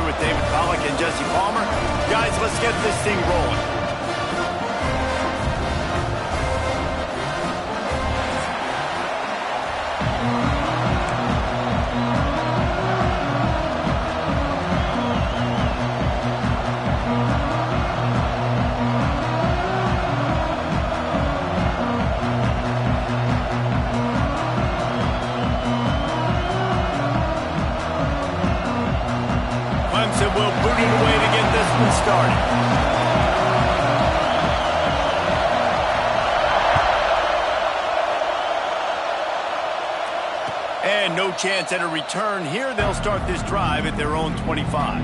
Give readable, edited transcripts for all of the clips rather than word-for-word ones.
with David Pollack and Jesse Palmer. Guys, let's get this thing rolling. Clemson will boot it away to get this one started. And no chance at a return here. They'll start this drive at their own 25.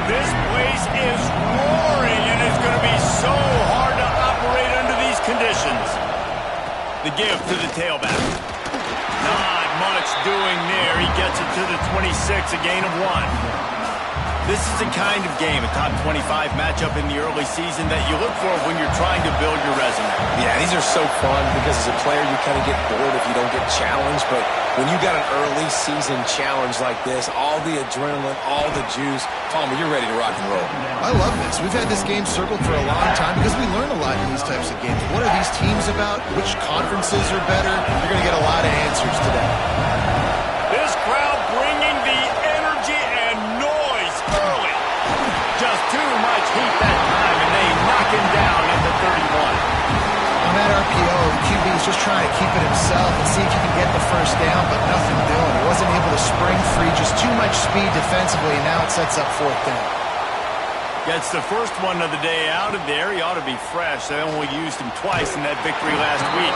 This place is roaring, and it's going to be so hard to operate under these conditions. The give to the tailback. Not much doing there. He gets it to the 26, a gain of 1. This is the kind of game, a top 25 matchup in the early season, that you look for when you're trying to build your resume. Yeah, these are so fun because as a player, you kind of get bored if you don't get challenged. But when you got an early season challenge like this, all the adrenaline, all the juice, Palmer, you're ready to rock and roll. I love this. We've had this game circled for a long time because we learn a lot in these types of games. What are these teams about? Which conferences are better? You're going to get a lot of answers today. This crowd bringing the energy and noise early. Just too much heat that time, and they knock him down at the 31. On that RPO, the QB is just trying to keep it himself and see if he can get the first down, but nothing doing. He wasn't able to spring free, just too much speed defensively, and now it sets up 4th down. Gets the first one of the day out of there. He ought to be fresh. They only used him twice in that victory last week.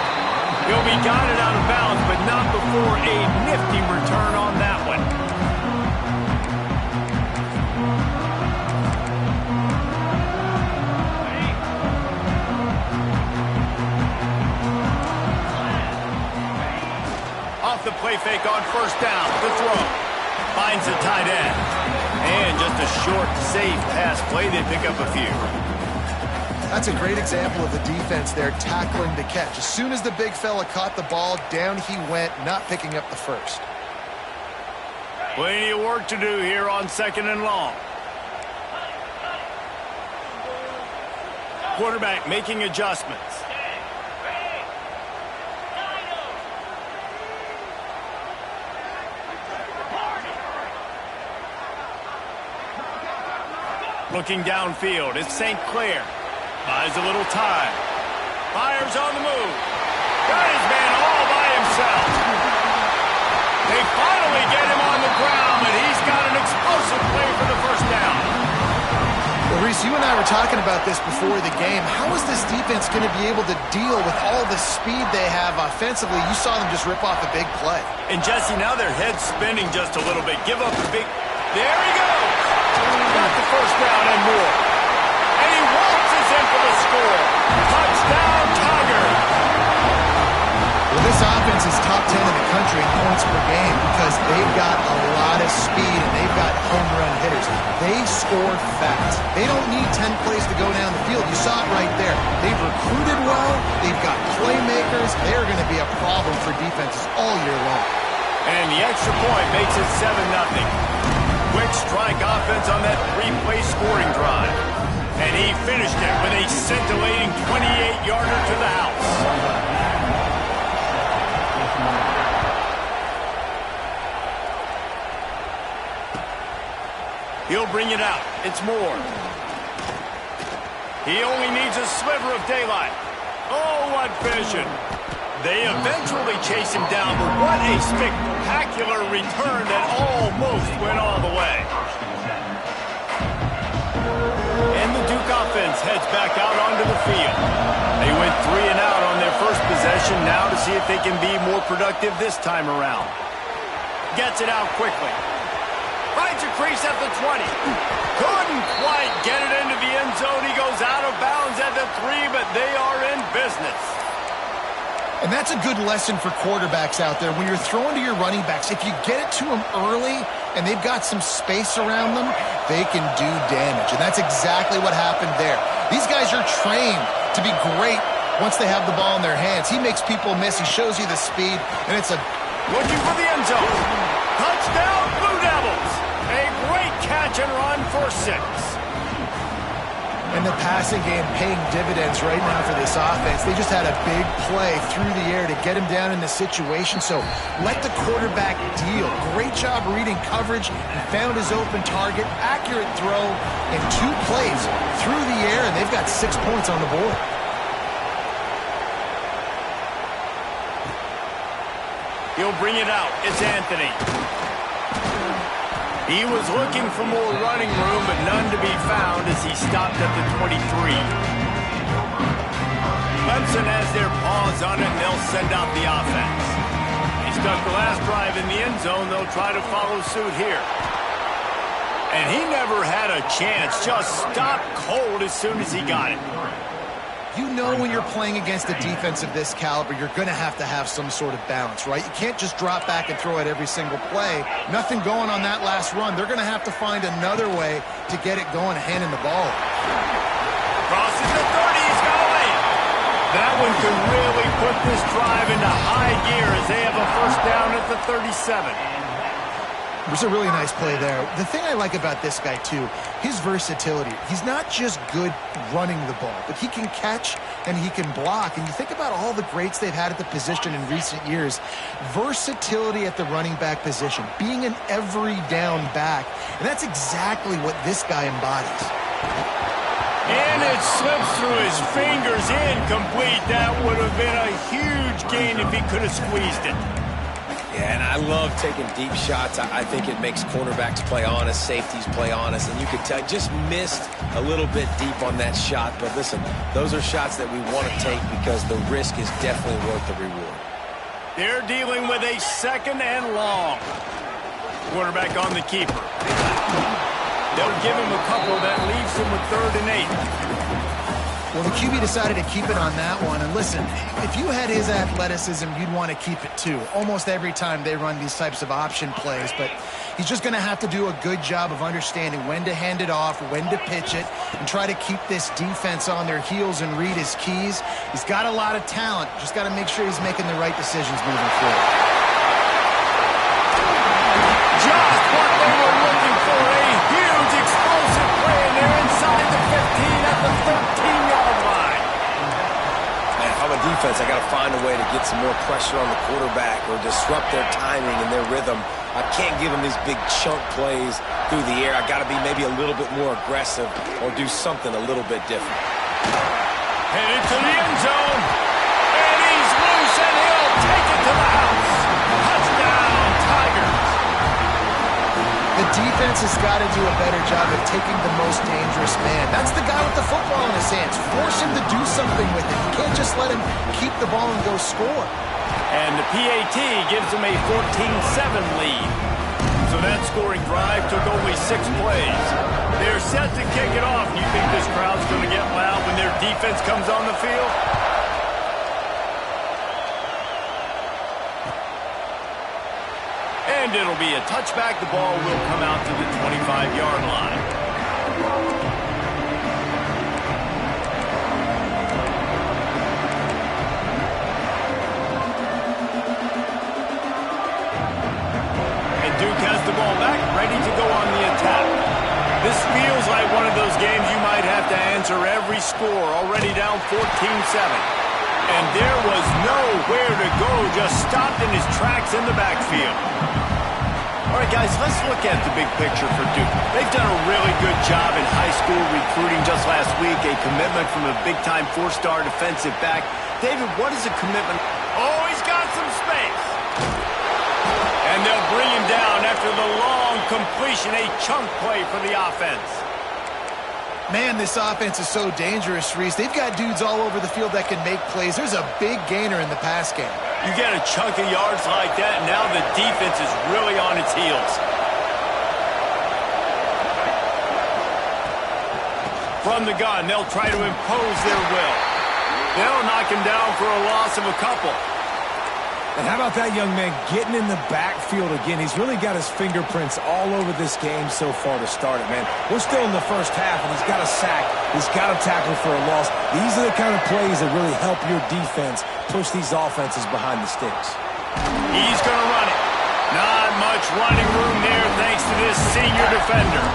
He'll be guided out of bounds, but not before a nifty return on that one. Off the play fake on first down. The throw. Finds the tight end. And just a short, safe pass play. They pick up a few. That's a great example of the defense there tackling the catch. As soon as the big fella caught the ball, down he went, not picking up the first. Plenty of work to do here on 2nd and long. Quarterback making adjustments. Looking downfield, it's St. Clair. Buys a little time. Fires on the move. Got his man all by himself. They finally get him on the ground, and he's got an explosive play for the first down. Well, Reese, you and I were talking about this before the game. How is this defense going to be able to deal with all the speed they have offensively? You saw them just rip off a big play. And Jesse, now their head's spinning just a little bit. Give up the big... There he goes! Got the first down and more. And he waltzes in for the score. Touchdown, Tiger! Well, this offense is top 10 in the country in points per game because they've got a lot of speed and they've got home run hitters. They score fast. They don't need 10 plays to go down the field. You saw it right there. They've recruited well. They've got playmakers. They're going to be a problem for defenses all year long. And the extra point makes it 7-0. Quick strike offense on that 3-play scoring drive. And he finished it with a scintillating 28-yarder to the house. He'll bring it out. It's Moore. He only needs a sliver of daylight. Oh, what vision. They eventually chase him down, but what a spectacular return that almost went all the way. And the Duke offense heads back out onto the field. They went 3 and out on their first possession, now to see if they can be more productive this time around. Gets it out quickly. Finds a crease at the 20. Couldn't quite get it into the end zone. He goes out of bounds at the 3, but they are in business. And that's a good lesson for quarterbacks out there. When you're throwing to your running backs, if you get it to them early and they've got some space around them, they can do damage. And that's exactly what happened there. These guys are trained to be great once they have the ball in their hands. He makes people miss. He shows you the speed, and it's a... Looking for the end zone. Touchdown, Blue Devils. A great catch and run for 6. And the passing game paying dividends right now for this offense. They just had a big play through the air to get him down in the situation. So let the quarterback deal. Great job reading coverage. He found his open target. Accurate throw in 2 plays through the air, and they've got 6 points on the board. He'll bring it out. It's Anthony. He was looking for more running room, but none to be found as he stopped at the 23. Clemson has their paws on it, and they'll send out the offense. He stuck the last drive in the end zone. They'll try to follow suit here. And he never had a chance. Just stopped cold as soon as he got it. You know when you're playing against a defense of this caliber, you're going to have some sort of balance, right? You can't just drop back and throw it every single play. Nothing going on that last run. They're going to have to find another way to get it going, handing the ball. Crosses the 30. He's got away. That one could really put this drive into high gear as they have a first down at the 37. It was a really nice play there. The thing I like about this guy, too, his versatility. He's not just good running the ball, but he can catch and he can block. And you think about all the greats they've had at the position in recent years. Versatility at the running back position, being an every down back. And that's exactly what this guy embodies. And it slips through his fingers, incomplete. That would have been a huge gain if he could have squeezed it. Yeah, and I love taking deep shots. I think it makes cornerbacks play honest, safeties play honest, and you could tell just missed a little bit deep on that shot. But listen, those are shots that we want to take because the risk is definitely worth the reward. They're dealing with a 2nd and long. Quarterback on the keeper. They'll give him a couple. That leaves him with 3rd and 8. Well, the QB decided to keep it on that one. And listen, if you had his athleticism, you'd want to keep it too. Almost every time they run these types of option plays. But he's just going to have to do a good job of understanding when to hand it off, when to pitch it, and try to keep this defense on their heels and read his keys. He's got a lot of talent. Just got to make sure he's making the right decisions moving forward. Just what they were looking for. A huge explosive play, and they're inside the 15 at the 13-yard line. Man, if I'm a defense, I got to find a way to get some more pressure on the quarterback or disrupt their timing and their rhythm. I can't give them these big chunk plays through the air. I got to be maybe a little bit more aggressive or do something a little bit different. Headed to the end zone. And he's loose, and he'll take it to the house. Touchdown, Tigers. The defense has got to do a better job of taking the most dangerous man. That's the guy with the football in his hands. Force him to do something with it. You can't just let him keep the ball and go score. And the PAT gives them a 14-7 lead. So that scoring drive took only 6 plays. They're set to kick it off. You think this crowd's going to get loud when their defense comes on the field? And it'll be a touchback. The ball will come out to the 25-yard line. And Duke has the ball back, ready to go on the attack. This feels like one of those games you might have to answer every score, already down 14-7. And there was nowhere to go, just stopped in his tracks in the backfield. All right, guys, let's look at the big picture for Duke. They've done a really good job in high school recruiting just last week, a commitment from a big-time 4-star defensive back. David, what is a commitment? Oh, he's got some space. And they'll bring him down after the long completion, a chunk play for the offense. Man, this offense is so dangerous, Reese. They've got dudes all over the field that can make plays. There's a big gainer in the pass game. You get a chunk of yards like that, and now the defense is really on its heels. From the gun, they'll try to impose their will. They'll knock him down for a loss of a couple. And how about that young man getting in the backfield again? He's really got his fingerprints all over this game so far to start it, man. We're still in the first half, and he's got a sack. He's got a tackle for a loss. These are the kind of plays that really help your defense push these offenses behind the sticks. He's going to run it. Not much running room there thanks to this senior defender.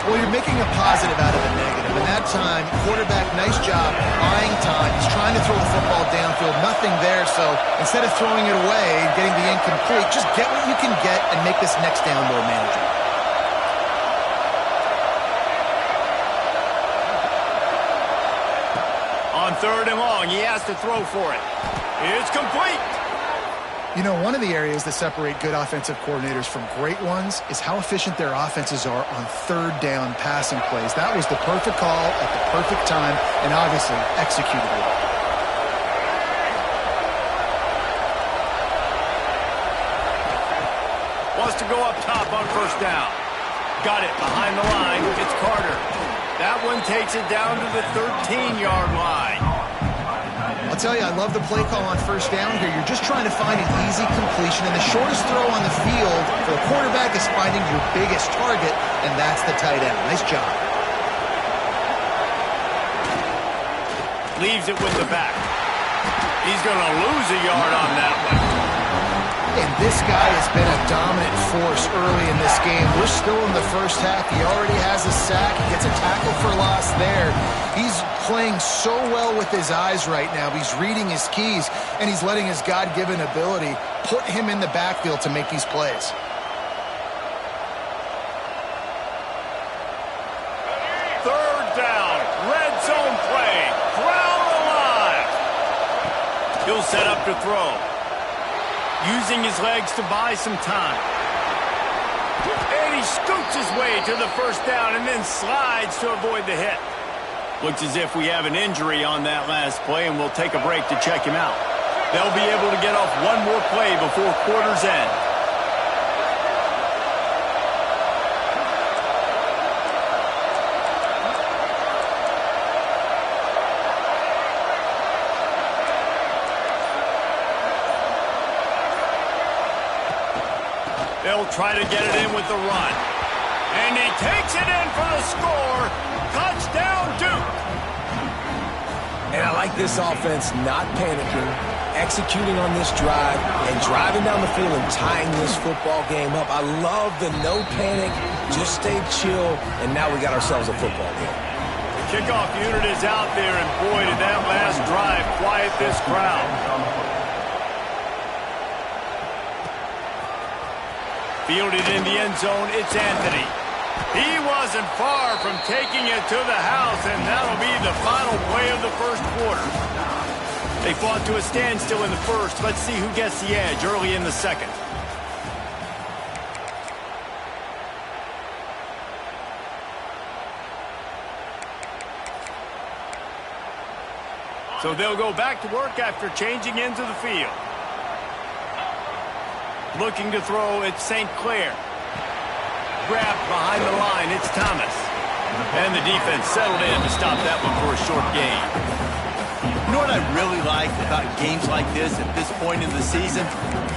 Well, you're making a positive out of a negative. And that time, quarterback, nice job, buying time. He's trying to throw the football downfield. Nothing there, so instead of throwing it away and getting the incomplete, just get what you can get and make this next down more manageable. On 3rd and long, he has to throw for it. It's complete. You know, one of the areas that separate good offensive coordinators from great ones is how efficient their offenses are on 3rd down passing plays. That was the perfect call at the perfect time and obviously executed well. Wants to go up top on 1st down. Got it behind the line. It's Carter. That one takes it down to the 13-yard line. I'll tell you, I love the play call on 1st down here. You're just trying to find an easy completion, and the shortest throw on the field for the quarterback is finding your biggest target, and that's the tight end. Nice job. Leaves it with the back. He's going to lose a yard on that one. And this guy has been a dominant force early in this game. We're still in the first half. He already has a sack. He gets a tackle for loss there. He's playing so well with his eyes right now. He's reading his keys, and he's letting his God-given ability put him in the backfield to make these plays. Third down, red zone play, crowd alive. He'll set up to throw. Using his legs to buy some time. And he scoots his way to the 1st down and then slides to avoid the hit. Looks as if we have an injury on that last play, and we'll take a break to check him out. They'll be able to get off one more play before quarter's end. They'll try to get it in with the run. And he takes it in for the score. Touchdown, Duke. And I like this offense not panicking, executing on this drive, and driving down the field and tying this football game up. I love the no panic, just stay chill, and now we got ourselves a football game. The kickoff unit is out there, and boy, did that last drive quiet this crowd. Fielded in the end zone, it's Anthony. He wasn't far from taking it to the house, and that'll be the final play of the 1st quarter. They fought to a standstill in the 1st. Let's see who gets the edge early in the 2nd. So they'll go back to work after changing into the field. Looking to throw, it's St. Clair. Grabbed behind the line, it's Thomas. And the defense settled in to stop that one for a short gain. You know what I really like about games like this at this point in the season?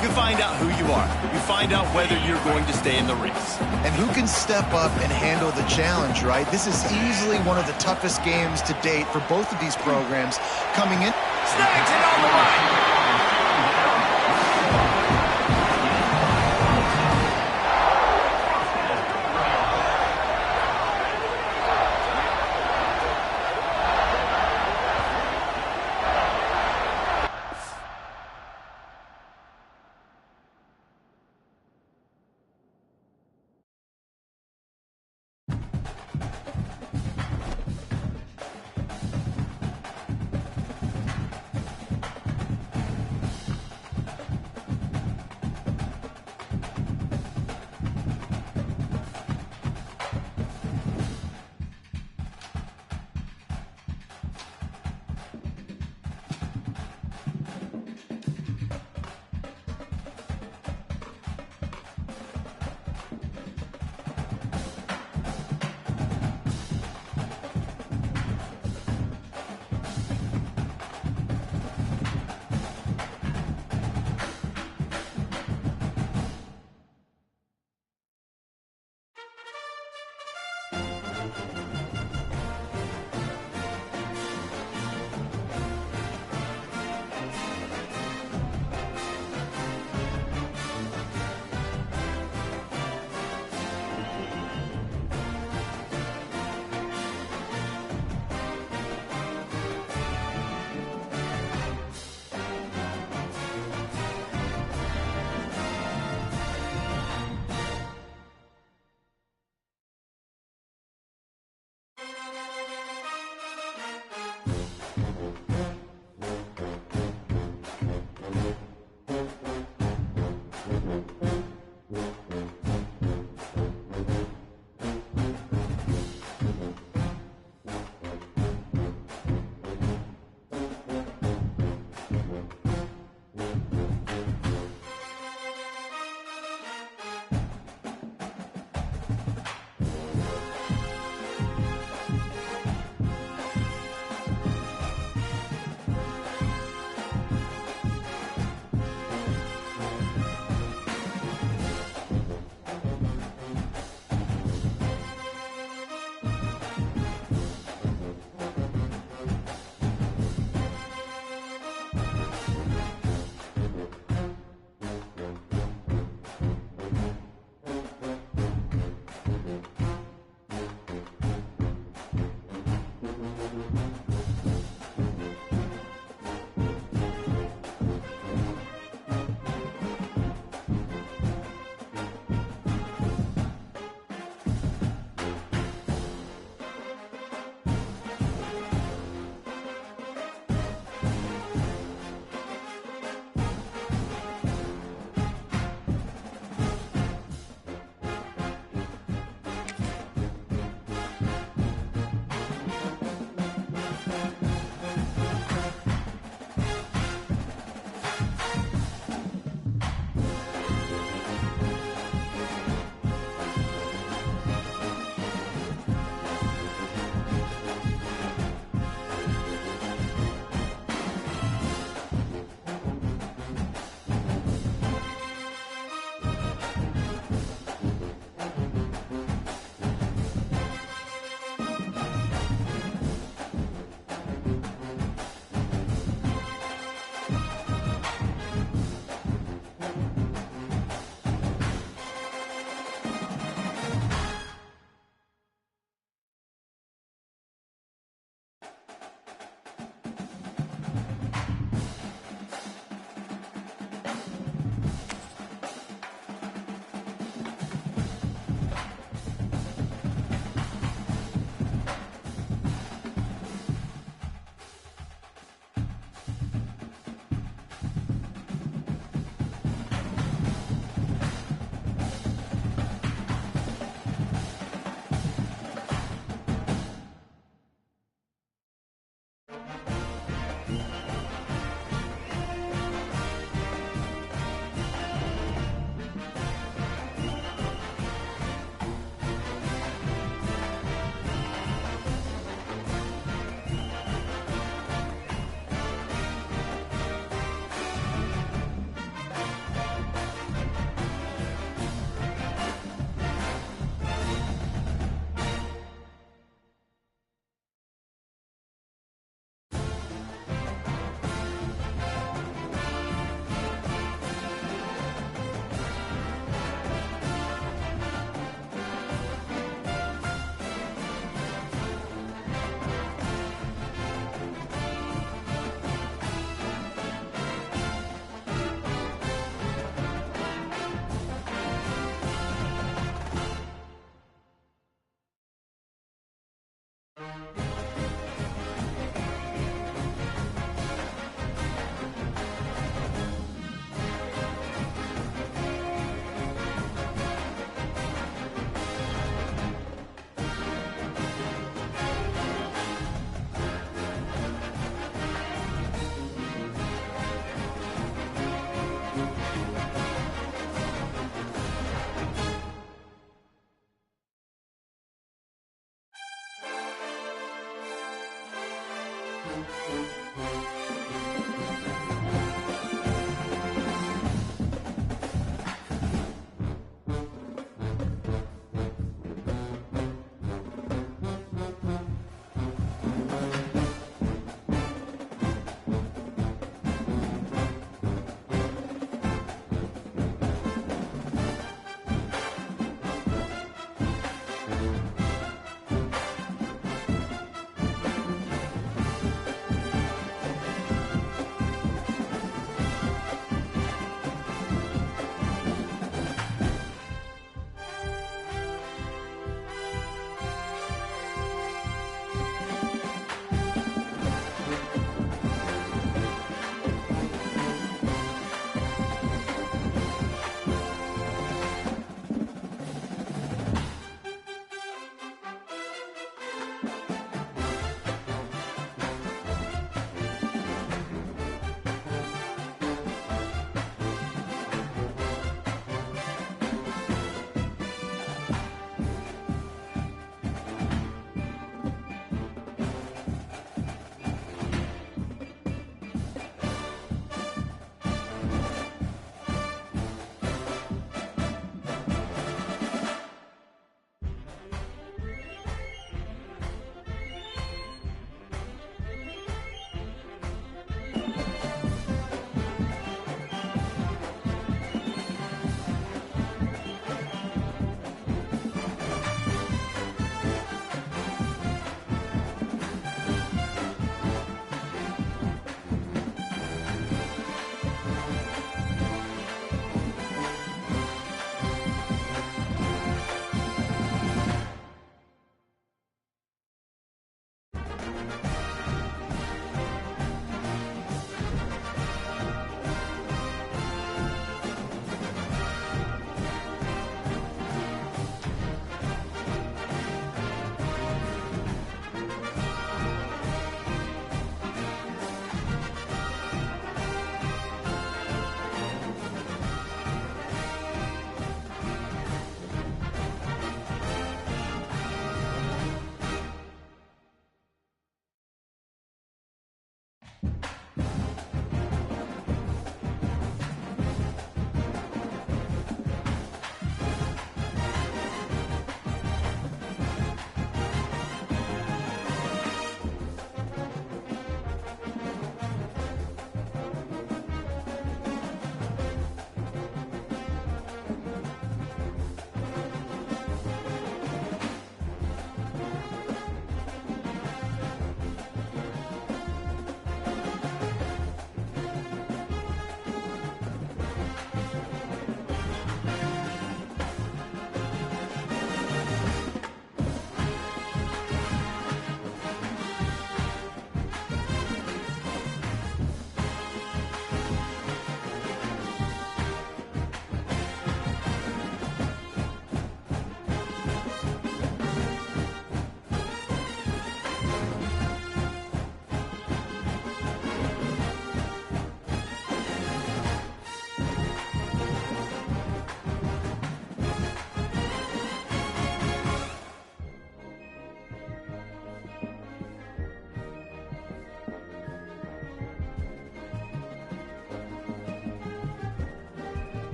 You find out who you are. You find out whether you're going to stay in the race. And who can step up and handle the challenge, right? This is easily one of the toughest games to date for both of these programs coming in. Snags it on the line.